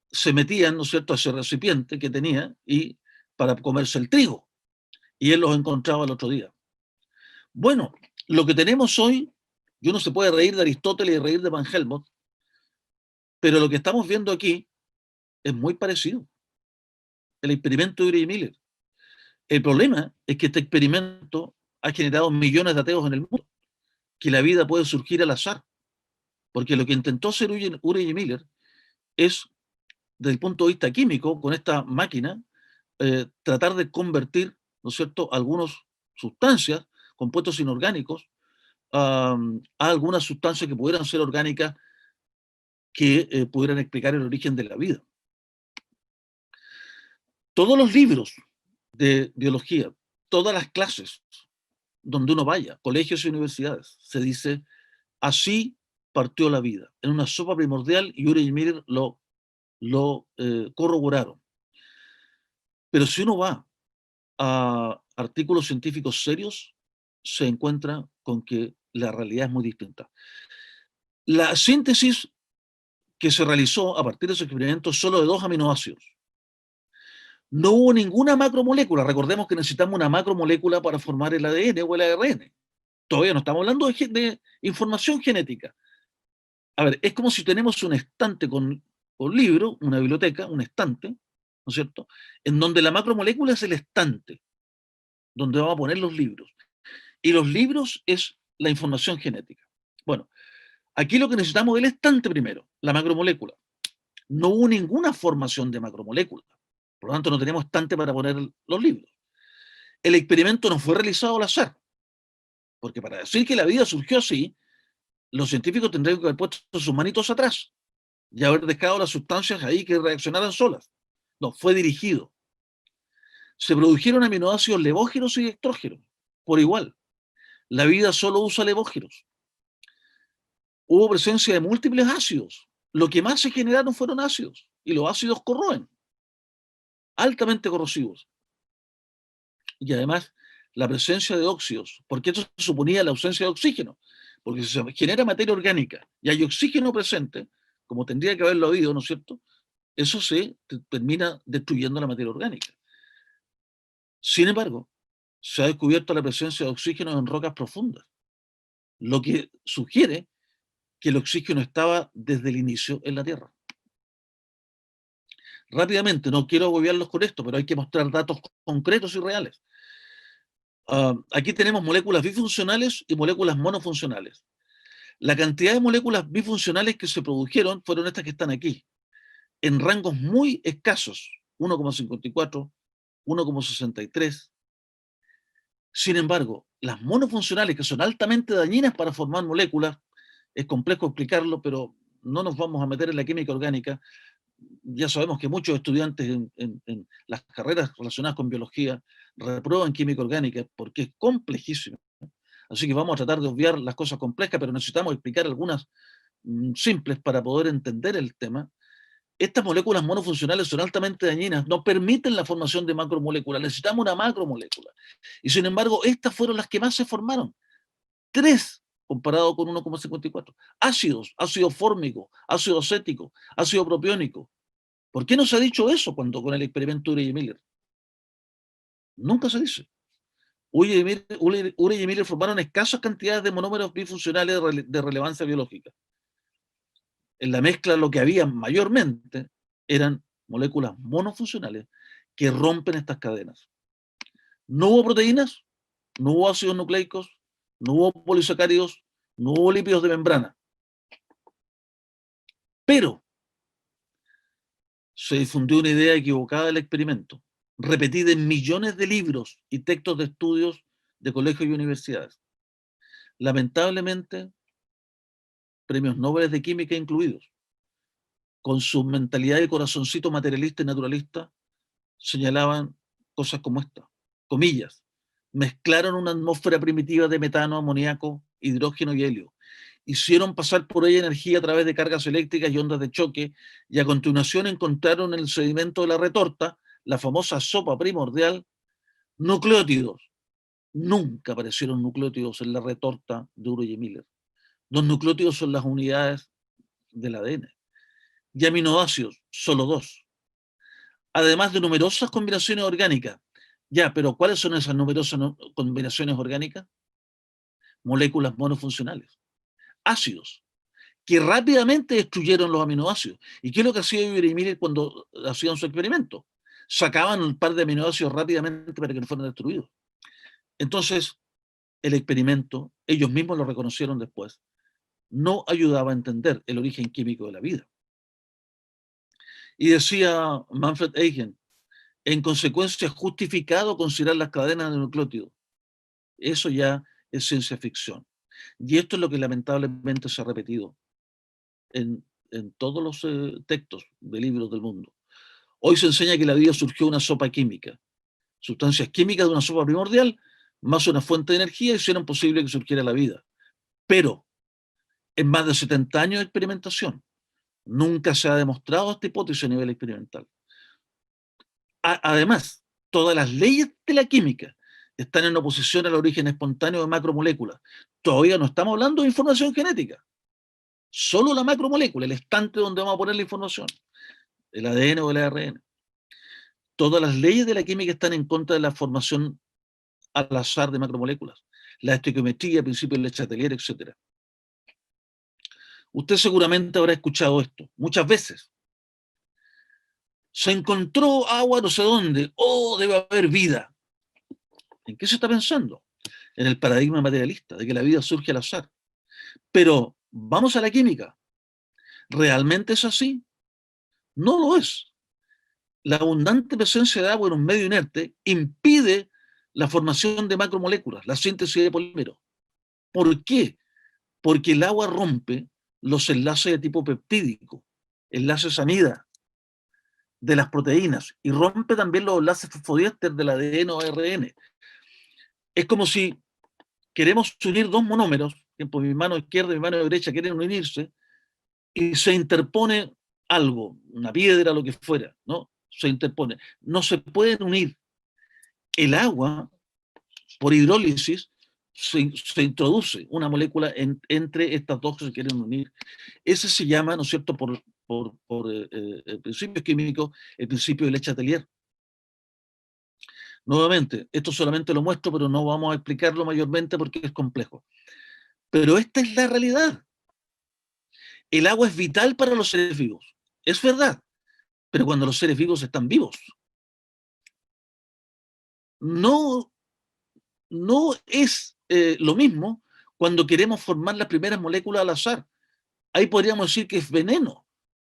se metían, ¿no es cierto?, a ese recipiente que tenía y para comerse el trigo. Y él los encontraba el otro día. Bueno, lo que tenemos hoy, y uno se puede reír de Aristóteles y reír de Van Helmont, pero lo que estamos viendo aquí es muy parecido. El experimento de Urey y Miller. El problema es que este experimento ha generado millones de ateos en el mundo, que la vida puede surgir al azar, porque lo que intentó hacer Urey y Miller es, desde el punto de vista químico, con esta máquina, tratar de convertir, ¿no es cierto?, algunas sustancias, compuestos inorgánicos, a algunas sustancias que pudieran ser orgánicas, que pudieran explicar el origen de la vida. Todos los libros de biología, todas las clases donde uno vaya, colegios y universidades, se dice, así partió la vida, en una sopa primordial, y Urey y Miller lo corroboraron. Pero si uno va a artículos científicos serios, se encuentra con que la realidad es muy distinta. La síntesis que se realizó a partir de ese experimento solo de 2 aminoácidos. No hubo ninguna macromolécula. Recordemos que necesitamos una macromolécula para formar el ADN o el ARN. Todavía no estamos hablando de información genética. A ver, es como si tenemos un estante con libros, una biblioteca, un estante, ¿no es cierto?, en donde la macromolécula es el estante, donde vamos a poner los libros. Y los libros es la información genética. Bueno, aquí lo que necesitamos es el estante primero, la macromolécula. No hubo ninguna formación de macromolécula. Por lo tanto, no tenemos estante para poner los libros. El experimento no fue realizado al azar, porque para decir que la vida surgió así, los científicos tendrían que haber puesto sus manitos atrás y haber dejado las sustancias ahí que reaccionaran solas. No, fue dirigido. Se produjeron aminoácidos levógenos y estrógenos, por igual. La vida solo usa levógenos. Hubo presencia de múltiples ácidos. Lo que más se generaron fueron ácidos, y los ácidos corroen, altamente corrosivos. Y además, la presencia de óxidos, porque esto suponía la ausencia de oxígeno. Porque si se genera materia orgánica y hay oxígeno presente, como tendría que haberlo habido, ¿no es cierto?, eso se termina destruyendo la materia orgánica. Sin embargo, se ha descubierto la presencia de oxígeno en rocas profundas, lo que sugiere que el oxígeno estaba desde el inicio en la Tierra. Rápidamente, no quiero agobiarlos con esto, pero hay que mostrar datos concretos y reales. Aquí tenemos moléculas bifuncionales y moléculas monofuncionales. La cantidad de moléculas bifuncionales que se produjeron fueron estas que están aquí, en rangos muy escasos, 1,54, 1,63. Sin embargo, las monofuncionales, que son altamente dañinas para formar moléculas, es complejo explicarlo, pero no nos vamos a meter en la química orgánica. Ya sabemos que muchos estudiantes en las carreras relacionadas con biología reprueban química orgánica porque es complejísima. Así que vamos a tratar de obviar las cosas complejas, pero necesitamos explicar algunas simples para poder entender el tema. Estas moléculas monofuncionales son altamente dañinas, no permiten la formación de macromoléculas, necesitamos una macromolécula. Y sin embargo, estas fueron las que más se formaron. 3 comparado con 1,54. Ácidos, ácido fórmico, ácido acético, ácido propiónico. ¿Por qué no se ha dicho eso con el experimento Urey y Miller? Nunca se dice. Urey y Miller formaron escasas cantidades de monómeros bifuncionales de relevancia biológica. En la mezcla lo que había mayormente eran moléculas monofuncionales que rompen estas cadenas. No hubo proteínas, no hubo ácidos nucleicos, no hubo polisacáridos, no hubo lípidos de membrana. Pero se difundió una idea equivocada del experimento, repetida en millones de libros y textos de estudios de colegios y universidades. Lamentablemente, premios Nobel de Química incluidos, con su mentalidad de corazoncito materialista y naturalista, señalaban cosas como esta, comillas, mezclaron una atmósfera primitiva de metano, amoníaco, hidrógeno y helio, hicieron pasar por ella energía a través de cargas eléctricas y ondas de choque, y a continuación encontraron en el sedimento de la retorta, la famosa sopa primordial, nucleótidos. Nunca aparecieron nucleótidos en la retorta de Urey y Miller. Los nucleótidos son las unidades del ADN. Y aminoácidos, solo 2. Además de numerosas combinaciones orgánicas. Ya, pero ¿cuáles son esas numerosas combinaciones orgánicas? Moléculas monofuncionales. Ácidos, que rápidamente destruyeron los aminoácidos. ¿Y qué es lo que hacía Urey y Miller cuando hacían su experimento? Sacaban un par de aminoácidos rápidamente para que no fueran destruidos. Entonces, el experimento, ellos mismos lo reconocieron después, no ayudaba a entender el origen químico de la vida. Y decía Manfred Eichen, en consecuencia es justificado considerar las cadenas de nucleótidos. Eso ya es ciencia ficción. Y esto es lo que lamentablemente se ha repetido en todos los textos de libros del mundo. Hoy se enseña que la vida surgió de una sopa química. Sustancias químicas de una sopa primordial, más una fuente de energía, hicieron posible que surgiera la vida. Pero, en más de 70 años de experimentación, nunca se ha demostrado esta hipótesis a nivel experimental. Además, todas las leyes de la química están en oposición al origen espontáneo de macromoléculas. Todavía no estamos hablando de información genética. Solo la macromolécula, el estante donde vamos a poner la información, el ADN o el ARN. Todas las leyes de la química están en contra de la formación al azar de macromoléculas, la estequiometría, principios de Chatelier, etc. Usted seguramente habrá escuchado esto muchas veces. Se encontró agua no sé dónde, debe haber vida. ¿En qué se está pensando? En el paradigma materialista, de que la vida surge al azar. Pero vamos a la química. ¿Realmente es así? No lo es. La abundante presencia de agua en un medio inerte impide la formación de macromoléculas, la síntesis de polímeros. ¿Por qué? Porque el agua rompe los enlaces de tipo peptídico, enlaces amida de las proteínas, y rompe también los enlaces fosfodiéster del ADN o ARN. Es como si queremos unir dos monómeros, por mi mano izquierda y mi mano derecha quieren unirse, y se interpone algo, una piedra, lo que fuera, ¿no? Se interpone. No se pueden unir. El agua, por hidrólisis, se introduce una molécula entre estas dos que se quieren unir. Ese se llama, ¿no es cierto?, por principios químicos, el principio de Leche-Atelier. Nuevamente, esto solamente lo muestro, pero no vamos a explicarlo mayormente porque es complejo. Pero esta es la realidad. El agua es vital para los seres vivos. Es verdad, pero cuando los seres vivos están vivos. No, no es lo mismo cuando queremos formar las primeras moléculas al azar. Ahí podríamos decir que es veneno,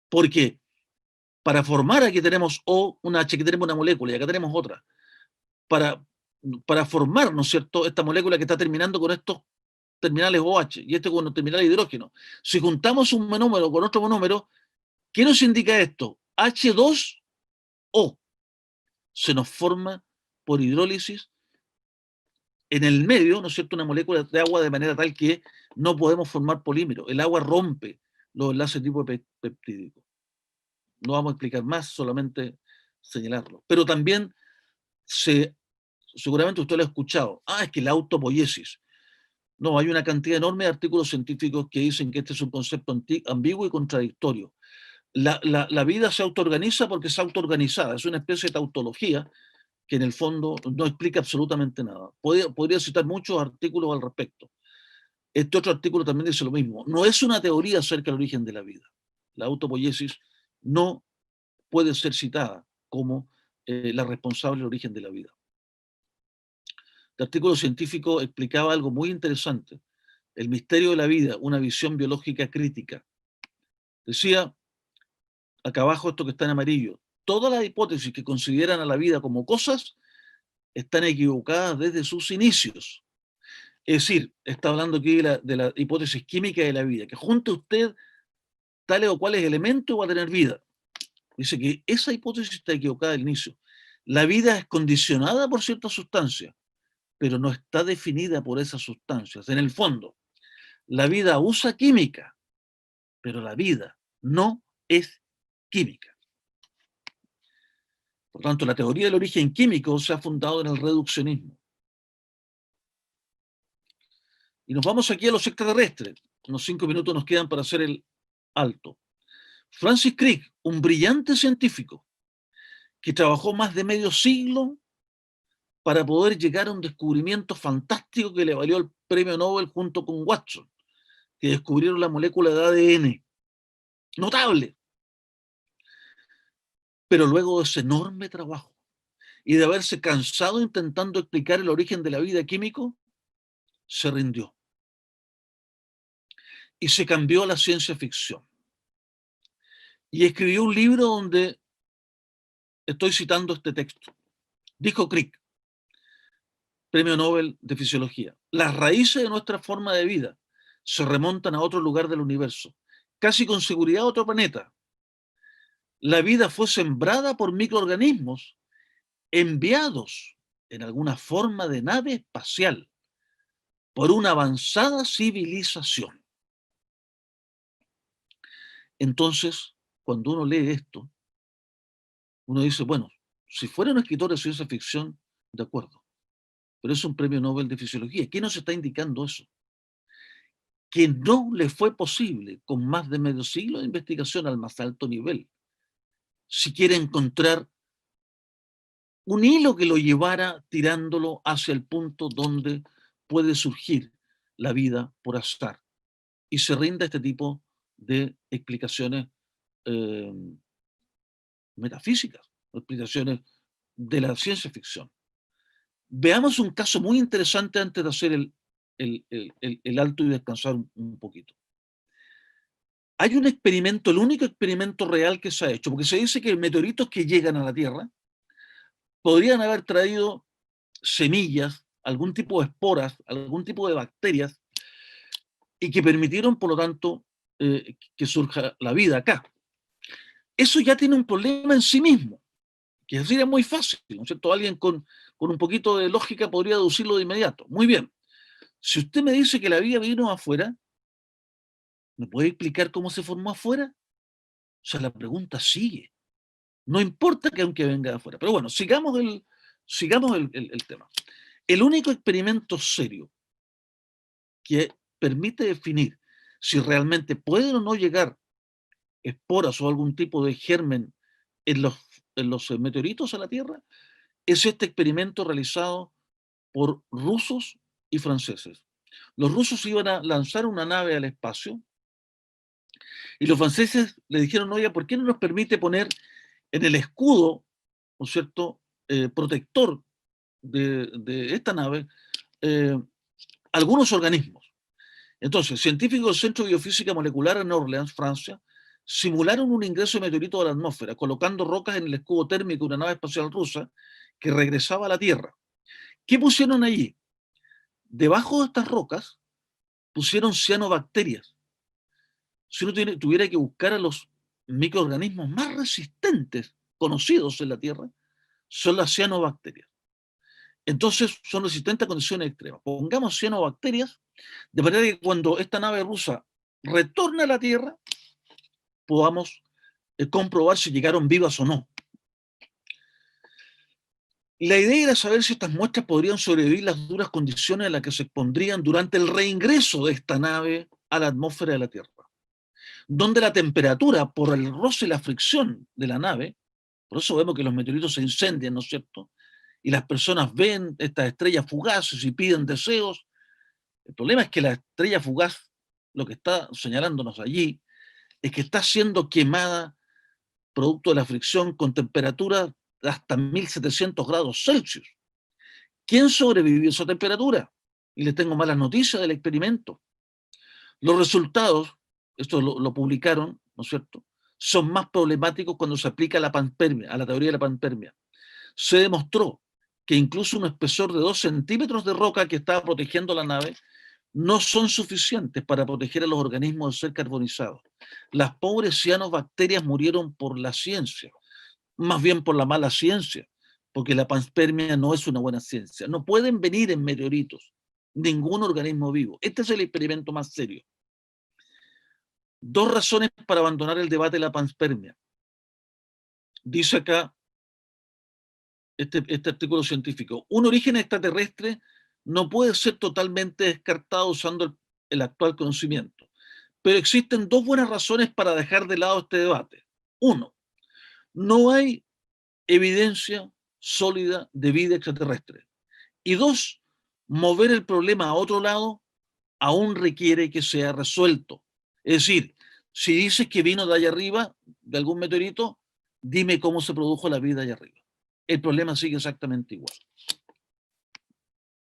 porque para formar aquí tenemos O, una H, aquí tenemos una molécula y acá tenemos otra. Para formar, ¿no es cierto?, esta molécula que está terminando con estos terminales OH y este con los terminales de hidrógeno. Si juntamos un monómero con otro monómero, ¿qué nos indica esto? H2O. Se nos forma por hidrólisis en el medio, ¿no es cierto?, una molécula de agua de manera tal que no podemos formar polímeros. El agua rompe los enlaces tipo peptídicos. No vamos a explicar más, solamente señalarlo. Pero también seguramente usted lo ha escuchado. Es que la autopoiesis. No, hay una cantidad enorme de artículos científicos que dicen que este es un concepto ambiguo y contradictorio. La vida se autoorganiza porque es autoorganizada, es una especie de tautología que en el fondo no explica absolutamente nada. Podría citar muchos artículos al respecto. Este otro artículo también dice lo mismo. No es una teoría acerca del origen de la vida. La autopoiesis no puede ser citada como la responsable del origen de la vida. El artículo científico explicaba algo muy interesante. El misterio de la vida, una visión biológica crítica. Decía, acá abajo esto que está en amarillo, todas las hipótesis que consideran a la vida como cosas están equivocadas desde sus inicios. Es decir, está hablando aquí de la hipótesis química de la vida, que junte usted tales o cuales elementos y va a tener vida. Dice que esa hipótesis está equivocada al inicio. La vida es condicionada por ciertas sustancias, pero no está definida por esas sustancias. En el fondo, la vida usa química, pero la vida no es química. Por tanto, la teoría del origen químico se ha fundado en el reduccionismo. Y nos vamos aquí a los extraterrestres. Unos 5 minutos nos quedan para hacer el alto. Francis Crick, un brillante científico que trabajó más de medio siglo para poder llegar a un descubrimiento fantástico que le valió el premio Nobel junto con Watson, que descubrieron la molécula de ADN. Notable. Pero luego de ese enorme trabajo y de haberse cansado intentando explicar el origen de la vida químico, se rindió. Y se cambió a la ciencia ficción. Y escribió un libro donde estoy citando este texto. Dijo Crick, Premio Nobel de Fisiología: las raíces de nuestra forma de vida se remontan a otro lugar del universo, casi con seguridad a otro planeta. La vida fue sembrada por microorganismos enviados en alguna forma de nave espacial por una avanzada civilización. Entonces, cuando uno lee esto, uno dice, bueno, si fuera un escritor de ciencia ficción, de acuerdo, pero es un premio Nobel de Fisiología. ¿Qué nos está indicando eso? Que no le fue posible, con más de medio siglo de investigación al más alto nivel, si quiere encontrar un hilo que lo llevara tirándolo hacia el punto donde puede surgir la vida por azar. Y se rinde a este tipo de explicaciones metafísicas, explicaciones de la ciencia ficción. Veamos un caso muy interesante antes de hacer el alto y descansar un poquito. Hay un experimento, el único experimento real que se ha hecho, porque se dice que meteoritos que llegan a la Tierra podrían haber traído semillas, algún tipo de esporas, algún tipo de bacterias, y que permitieron, por lo tanto, que surja la vida acá. Eso ya tiene un problema en sí mismo, que sería muy fácil, ¿no es cierto? Alguien con un poquito de lógica podría deducirlo de inmediato. Muy bien. Si usted me dice que la vida vino afuera, ¿me puede explicar cómo se formó afuera? O sea, la pregunta sigue. No importa que aunque venga de afuera. Pero bueno, sigamos el tema. El único experimento serio que permite definir si realmente pueden o no llegar esporas o algún tipo de germen en los meteoritos a la Tierra, es este experimento realizado por rusos y franceses. Los rusos iban a lanzar una nave al espacio y los franceses le dijeron, oye, ¿por qué no nos permite poner en el escudo, ¿no es cierto?, protector de esta nave, algunos organismos. Entonces, científicos del Centro de Biofísica Molecular en Orleans, Francia, simularon un ingreso de meteorito a la atmósfera, colocando rocas en el escudo térmico de una nave espacial rusa que regresaba a la Tierra. ¿Qué pusieron allí? Debajo de estas rocas pusieron cianobacterias. Si uno tuviera que buscar a los microorganismos más resistentes conocidos en la Tierra, son las cianobacterias. Entonces son resistentes a condiciones extremas. Pongamos cianobacterias, de manera que cuando esta nave rusa retorne a la Tierra, podamos comprobar si llegaron vivas o no. La idea era saber si estas muestras podrían sobrevivir las duras condiciones a las que se expondrían durante el reingreso de esta nave a la atmósfera de la Tierra, donde la temperatura, por el roce y la fricción de la nave, por eso vemos que los meteoritos se incendian, ¿no es cierto? Y las personas ven estas estrellas fugaces y piden deseos. El problema es que la estrella fugaz, lo que está señalándonos allí, es que está siendo quemada producto de la fricción con temperatura de hasta 1700 grados Celsius. ¿Quién sobrevivió a esa temperatura? Y les tengo malas noticias del experimento. Los resultados, esto lo publicaron, ¿no es cierto?, son más problemáticos cuando se aplica a la panspermia, a la teoría de la panspermia. Se demostró que incluso un espesor de 2 centímetros de roca que estaba protegiendo la nave no son suficientes para proteger a los organismos de ser carbonizados. Las pobres cianobacterias murieron por la ciencia, más bien por la mala ciencia, porque la panspermia no es una buena ciencia. No pueden venir en meteoritos ningún organismo vivo. Este es el experimento más serio. 2 razones para abandonar el debate de la panspermia. Dice acá este artículo científico: un origen extraterrestre no puede ser totalmente descartado usando el actual conocimiento, pero existen 2 buenas razones para dejar de lado este debate. 1, no hay evidencia sólida de vida extraterrestre. Y 2, mover el problema a otro lado aún requiere que sea resuelto. Es decir, si dices que vino de allá arriba, de algún meteorito, dime cómo se produjo la vida allá arriba. El problema sigue exactamente igual.